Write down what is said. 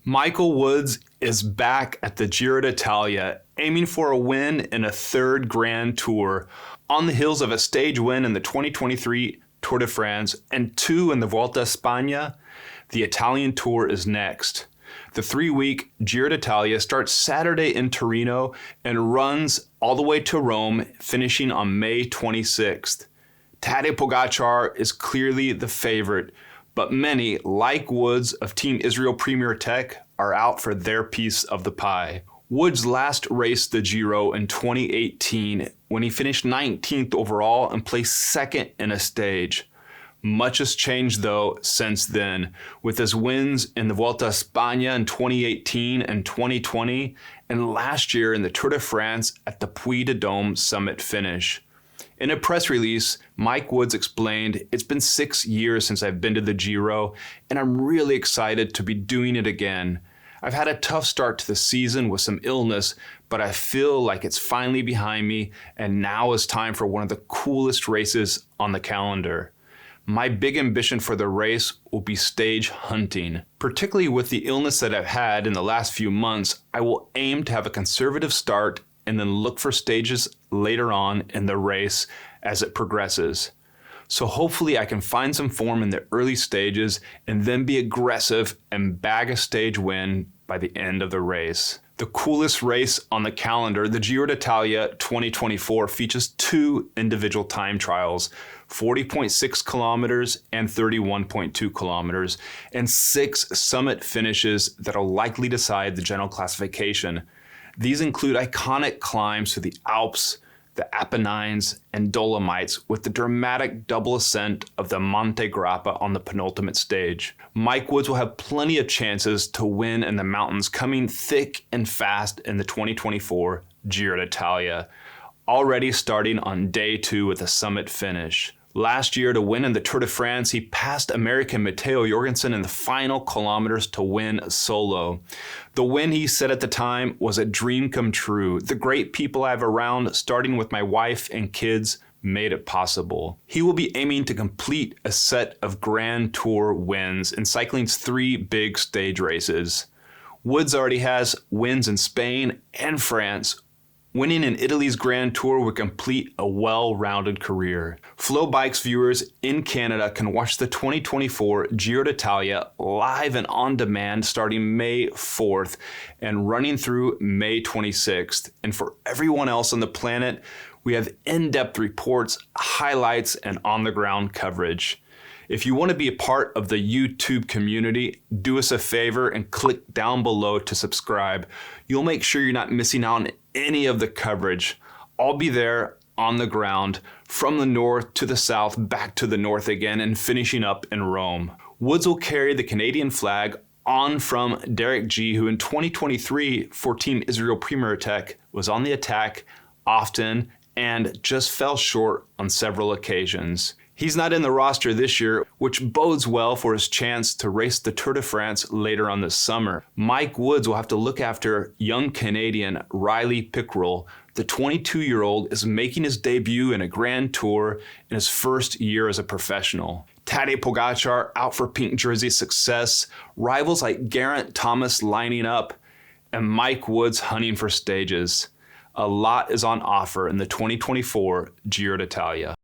Michael Woods is back at the Giro d'Italia, aiming for a win in a third Grand Tour, on the heels of a stage win in the 2023 Tour de France and 2 in the Vuelta a España. The Italian Tour is next. The 3-week Giro d'Italia starts Saturday in Torino and runs all the way to Rome, finishing on May 26th. Tadej Pogačar is clearly the favorite, but many, like Woods of Team Israel Premier Tech, are out for their piece of the pie. Woods last raced the Giro in 2018 when he finished 19th overall and placed second in a stage. Much has changed though since then, with his wins in the Vuelta a España in 2018 and 2020, and last year in the Tour de France at the Puy de Dôme summit finish. In a press release, Mike Woods explained, "It's been 6 years since I've been to the Giro, and I'm really excited to be doing it again. I've had a tough start to the season with some illness, but I feel like it's finally behind me, and now is time for one of the coolest races on the calendar. My big ambition for the race will be stage hunting. Particularly with the illness that I've had in the last few months, I will aim to have a conservative start and then look for stages later on in the race as it progresses. So hopefully I can find some form in the early stages and then be aggressive and bag a stage win by the end of the race." The coolest race on the calendar, the Giro d'Italia 2024, features 2 individual time trials, 40.6 kilometers and 31.2 kilometers, and 6 summit finishes that will likely decide the general classification. These include iconic climbs to the Alps, the Apennines, and Dolomites, with the dramatic double ascent of the Monte Grappa on the penultimate stage. Mike Woods will have plenty of chances to win in the mountains, coming thick and fast in the 2024 Giro d'Italia, already starting on day 2 with a summit finish. Last year, to win in the Tour de France, he passed American Matteo Jorgensen in the final kilometers to win solo. The win, he said at the time, was a dream come true. "The great people I have around, starting with my wife and kids, made it possible." He will be aiming to complete a set of Grand Tour wins in cycling's 3 big stage races. Woods already has wins in Spain and France. Winning in Italy's Grand Tour would complete a well-rounded career. FloBikes viewers in Canada can watch the 2024 Giro d'Italia live and on demand starting May 4th and running through May 26th. And for everyone else on the planet, we have in-depth reports, highlights, and on-the-ground coverage. If you want to be a part of the YouTube community, do us a favor and click down below to subscribe. You'll make sure you're not missing out on any of the coverage. I'll be there on the ground, from the north to the south, back to the north again, and finishing up in Rome. Woods will carry the Canadian flag on from Derek G, who in 2023 for Team Israel Premier Tech was on the attack often and just fell short on several occasions. He's not in the roster this year, which bodes well for his chance to race the Tour de France later on this summer. Mike Woods will have to look after young Canadian Riley Pickrell. The 22-year-old is making his debut in a Grand Tour in his first year as a professional. Tadej Pogačar out for pink jersey success, rivals like Geraint Thomas lining up, and Mike Woods hunting for stages. A lot is on offer in the 2024 Giro d'Italia.